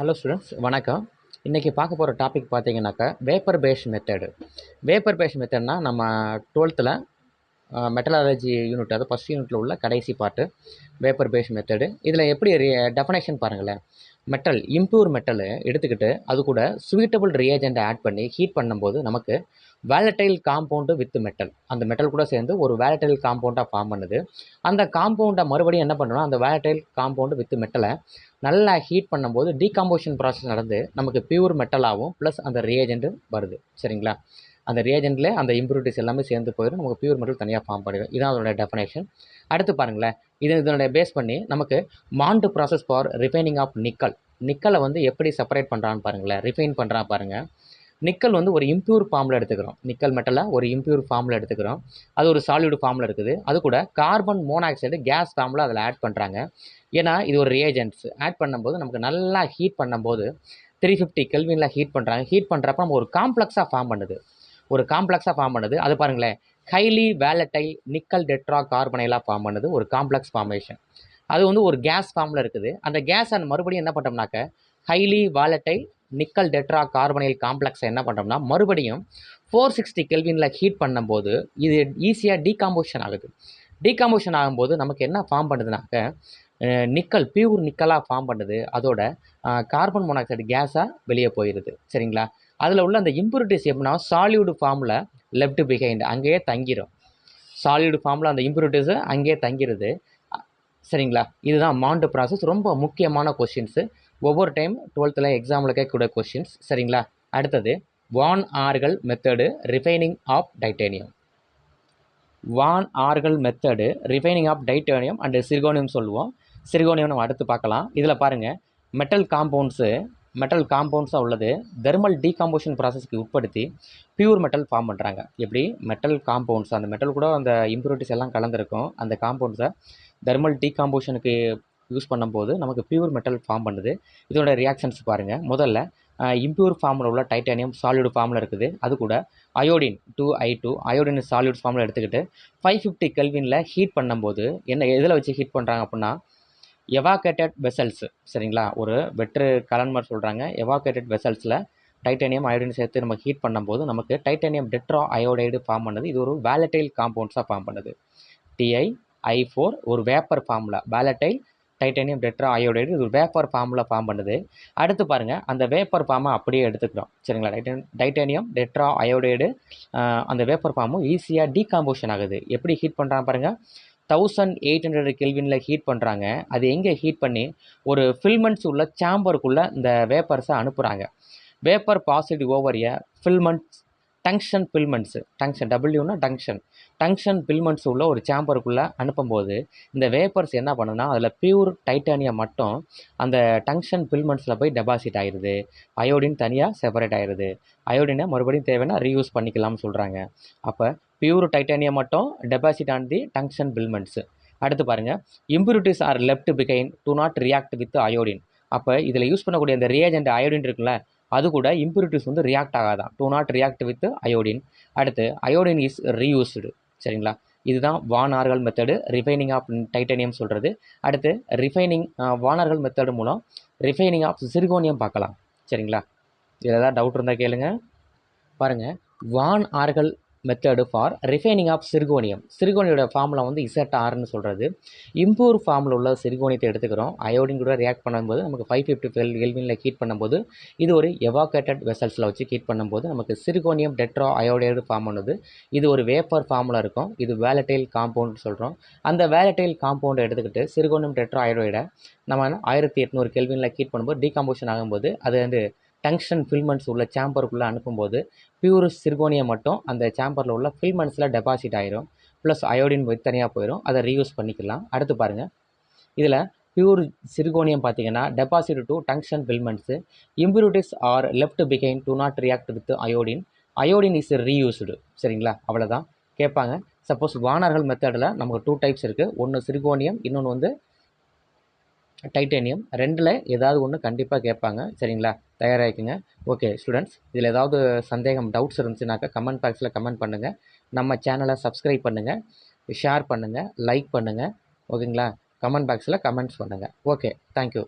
Hello students, வணக்கம். இன்றைக்கி பார்க்க போகிற டாபிக் பார்த்தீங்கன்னாக்கா vapour based method. Vapour based மெத்தட்னா நம்ம 12th மெட்டலாலஜி யூனிட், அது ஃபஸ்ட் யூனிட்டில் உள்ள கடைசி பாட்டு வேப்பர் பேஸ்ட் மெத்தடு. இதில் எப்படி டெஃபனேஷன் பாருங்களேன். இம்ப்யூர் மெட்டல் எடுத்துக்கிட்டு அது கூட சூட்டபிள் ரியேஜெண்ட் ஆட் பண்ணி ஹீட் பண்ணும்போது நமக்கு வேலட்டைல் காம்பவுண்டு வித் மெட்டல், அந்த மெட்டல் கூட சேர்ந்து ஒரு வேலட்டைல் காம்பவுண்டாக ஃபார்ம் பண்ணுது. அந்த காம்பவுண்டை மறுபடியும் என்ன பண்ணணும், அந்த வேலட்டைல் காம்பவுண்டு வித் மெட்டலை நல்லா ஹீட் பண்ணும்போது டீகாம்போசிஷன் ப்ராசஸ் நடந்து நமக்கு பியூர் மெட்டலாகவும் ப்ளஸ் அந்த ரியேஜெண்ட்டு வருது. சரிங்களா? அந்த ரியேஜெண்ட்டில் அந்த இம்ப்யூரிட்டிஸ் எல்லாமே சேர்ந்து போயிடும், நமக்கு பியூர் மெட்டல் தனியாக ஃபார்ம் பண்ணிடும். இதுதான் அதோட டெஃபனேஷன். அடுத்து பாருங்களேன், இதனுடைய பேஸ் பண்ணி நமக்கு மாண்ட் ப்ராசஸ் ஃபார் ரிஃபைனிங் ஆஃப் நிக்கலை எப்படி செப்பரேட் பண்ணுறான்னு பாருங்களேன், ரிஃபைன் பண்ணுறா பாருங்கள். நிக்கல் ஒரு இம்ப்யூர் ஃபார்மில் எடுத்துக்கிறோம். நிக்கல் மெட்டலை ஒரு இம்ப்யூர் ஃபார்மில் எடுத்துக்கிறோம். அது ஒரு சாலிட் ஃபார்மில் இருக்குது. அது கூட கார்பன் மோனாக்சைடு கேஸ் ஃபார்மில் அதில் ஆட் பண்ணுறாங்க. ஏன்னா இது ஒரு ரியேஜென்ட்ஸ் ஆட் பண்ணும்போது நமக்கு நல்லா ஹீட் பண்ணும்போது 350 கெல்வினில் ஹீட் பண்ணுறாங்க. ஹீட் பண்ணுறப்ப நம்ம ஒரு காம்ப்ளெக்ஸாக ஃபார்ம் பண்ணுது. அது பாருங்களேன், ஹைலி வேலட்டைல் நிக்கல் டெட்ரா கார்பனைலாக ஃபார்ம் பண்ணுது, ஒரு காம்ப்ளெக்ஸ் ஃபார்மேஷன். அது ஒரு கேஸ் ஃபார்மில் இருக்குது. அந்த கேஸை மறுபடியும் என்ன பண்ணுறோம்னாக்க ஹைலி வேலட்டைல் நிக்கல் டெட்ரா கார்பனைல் காம்ப்ளெக்ஸை என்ன பண்ணுறோம்னா மறுபடியும் 460 கெல்வினில் ஹீட் பண்ணும்போது இது ஈஸியாக டீகாம்போசிஷன் ஆகுது. டீகாம்போசிஷன் ஆகும்போது நமக்கு என்ன ஃபார்ம் பண்ணுதுனாக்க நிக்கல், பியூர் நிக்கலாக ஃபார்ம் பண்ணுது. அதோட கார்பன் மோனாக்சைடு கேஸாக வெளியே போயிடுது. சரிங்களா? அதில் உள்ள அந்த இம்ப்யூரிட்டிஸ் எப்படின்னா சாலிட் ஃபார்மில் லெஃப்ட் பிஹைண்ட் அங்கேயே தங்கிடும். சாலிட் ஃபார்மில் அந்த இம்ப்யூரிட்டிஸு அங்கேயே தங்கிடுது. சரிங்களா? இதுதான் மாண்ட் ப்ராசஸ். ரொம்ப முக்கியமான கொஷின்ஸு, ஒவ்வொரு டைம் 12th எக்ஸாமில் கேட்கக்கூடிய கொஷின்ஸ். சரிங்களா? அடுத்தது van Arkel method refining of titanium. Van Arkel method refining of titanium and zirconium சொல்லுவோம். சிர்கோனியம் நம்ம அடுத்து பார்க்கலாம். இதில் பாருங்கள், மெட்டல் காம்பவுண்ட்ஸாக உள்ளது தெர்மல் டீகாம்போசிஷன் ப்ராசஸ்க்கு உட்படுத்தி பியூர் மெட்டல் ஃபார்ம் பண்ணுறாங்க. எப்படி மெட்டல் காம்பவுண்ட்ஸ், அந்த மெட்டல் கூட அந்த இம்ப்யூரிட்டிஸ் எல்லாம் கலந்துருக்கும். அந்த காம்பவுண்ட்ஸை தெர்மல் டீகாம்போசிஷனுக்கு யூஸ் பண்ணும்போது நமக்கு பியூர் மெட்டல் ஃபார்ம் பண்ணுது. இதோட ரியாக்ஷன்ஸ் பாருங்கள். முதல்ல இம்ப்யூர் ஃபார்மில் உள்ள டைட்டானியம் சாலிட் ஃபார்மில் இருக்குது. அது கூட அயோடின் 2I2 அயோடின் சாலிட் ஃபார்மில் எடுத்துக்கிட்டு 550 கெல்வினில் ஹீட் பண்ணும்போது எதில் வச்சு ஹீட் பண்ணுறாங்க அப்படின்னா எவாகேட்டட் வெசல்ஸ். சரிங்களா? ஒரு வெற்று கலன்மார் சொல்கிறாங்க. எவாகேட்டட் வெசல்ஸில் டைட்டானியம் அயோடின் சேர்த்து நம்ம ஹீட் பண்ணும்போது நமக்கு டைட்டானியம் டெட்ரா அயோடைடு ஃபார்ம் பண்ணுது. இது ஒரு வேலட்டைல் காம்பவுண்ட்ஸாக ஃபார்ம் பண்ணுது. TiI4 ஒரு வேப்பர் ஃபார்மில் வேலட்டைல் டைட்டானியம் டெட்ரா அயோடைடு இது ஒரு வேப்பர் ஃபார்மில் ஃபார்ம் பண்ணுது. அடுத்து பாருங்கள், அந்த வேப்பர் ஃபார்மை அப்படியே எடுத்துக்கிறோம். சரிங்களா? டைட்டானியம் டெட்ரா அயோடைடு அந்த வேப்பர் ஃபார்மும் ஈஸியாக டீகாம்போசிஷன் ஆகுது. எப்படி ஹீட் பண்ணுறாங்க பாருங்கள். 1800 கெல்வினில் ஹீட் பண்ணுறாங்க. அது எங்கே ஹீட் பண்ணி ஒரு ஃபில்மெண்ட்ஸ் உள்ள சாம்பருக்குள்ளே இந்த வேப்பர்ஸை அனுப்புகிறாங்க. வேப்பர் பாசிட் ஓவர் எ ஃபில்மெண்ட்ஸ் டங்ஷன் ஃபில்மெண்ட்ஸு, டங்ஷன் டபிள்யூனா டங்ஷன் ஃபில்மெண்ட்ஸ் உள்ள ஒரு சாம்பருக்குள்ளே அனுப்பும்போது இந்த வேப்பர்ஸ் என்ன பண்ணுன்னா அதில் பியூர் டைட்டானியம் மட்டும் அந்த டங்ஷன் ஃபில்மெண்ட்ஸில் போய் டெபாசிட் ஆகிடுது. அயோடின் தனியாக செப்பரேட் ஆகிடுது. அயோடினை மறுபடியும் தேவைன்னா ரீயூஸ் பண்ணிக்கலாம்னு சொல்கிறாங்க. அப்போ பியூர் டைட்டானியம் மட்டும் deposit on the tungsten filaments. அடுத்து பாருங்கள், impurities are left behind to not react with iodine. அப்போ இதில் யூஸ் பண்ணக்கூடிய அந்த ரியேஜெண்ட் அயோடின் இருக்குல்ல, அது கூட இம்ப்யூரிட்டிஸ் ரியாக்ட் ஆகாதான், do not react with iodine. அடுத்து அயோடின் இஸ் ரீயூஸ்டு. சரிங்களா? இதுதான் van Arkel method refining of titanium சொல்கிறது. அடுத்து வான் ஆர்கல் மெத்தடு மூலம் ரிஃபைனிங் ஆஃப் சிர்கோனியம் பார்க்கலாம். சரிங்களா? இதில் ஏதாவது டவுட் இருந்தால் கேளுங்க. பாருங்கள், van Arkel method for refining of சிர்கோனியோட ஃபார்முலா ZRன்னு சொல்கிறது. இம்ப்யூர் ஃபார்மில் உள்ள சிர்கோனியத்தை எடுத்துக்கிறோம். அயோடின் கூட ரியாக்ட் பண்ணும்போது நமக்கு 550 கெல்வினில் ஹீட் பண்ணும்போது இது ஒரு எவாகேட்டட் வெசல்ஸில் வச்சு ஹீட் பண்ணும்போது நமக்கு சிர்கோனியம் டெட்ரா அயோடைடு ஃபார்ம் பண்ணுது. இது ஒரு வேப்பர் ஃபார்மில் இருக்கும். இது வேலட்டைல் காம்பவுண்ட் சொல்கிறோம். அந்த வேலட்டைல் காம்பவுண்டை எடுத்துக்கிட்டு சிர்கோனியம் டெட்ரா அயோடைடை நம்ம 1800 கெல்வினில் ஹீட் பண்ணும்போது டீகாம்போசிஷன் ஆகும்போது அது டங்ஷன் ஃபில்மெண்ட்ஸ் உள்ள சாம்பருக்குள்ளே அனுப்பும்போது பியூர் சிர்கோனியம் மட்டும் அந்த சாம்பரில் உள்ள ஃபில்மெண்ட்ஸில் டெபாசிட் ஆயிரும். ப்ளஸ் அயோடின் தனியாக போயிடும். அதை ரீயூஸ் பண்ணிக்கலாம். அடுத்து பாருங்கள், இதில் பியூர் சிர்கோனியம் பார்த்தீங்கன்னா deposit to tungsten filaments. Impurities are left behind to not react with iodine is reused. சரிங்களா? அவ்வளோதான் கேட்பாங்க. சப்போஸ் வான் ஆர்கல் மெத்தடில் நமக்கு 2 டைப்ஸ் இருக்குது. ஒன்று சிர்கோனியம், இன்னொன்று டைட்டானியம். ரெண்டில் ஏதாவது ஒன்று கண்டிப்பாக கேட்பாங்க. சரிங்களா? தயாராகிக்குங்க. ஓகே ஸ்டூடெண்ட்ஸ், இதில் ஏதாவது சந்தேகம் டவுட்ஸ் இருந்துச்சுனாக்கா கமெண்ட் பாக்ஸில் கமெண்ட் பண்ணுங்கள். நம்ம சேனலை சப்ஸ்கிரைப் பண்ணுங்கள், ஷேர் பண்ணுங்கள், லைக் பண்ணுங்கள். ஓகேங்களா? கமெண்ட் பாக்ஸில் கமெண்ட்ஸ் பண்ணுங்கள். Okay, thank you.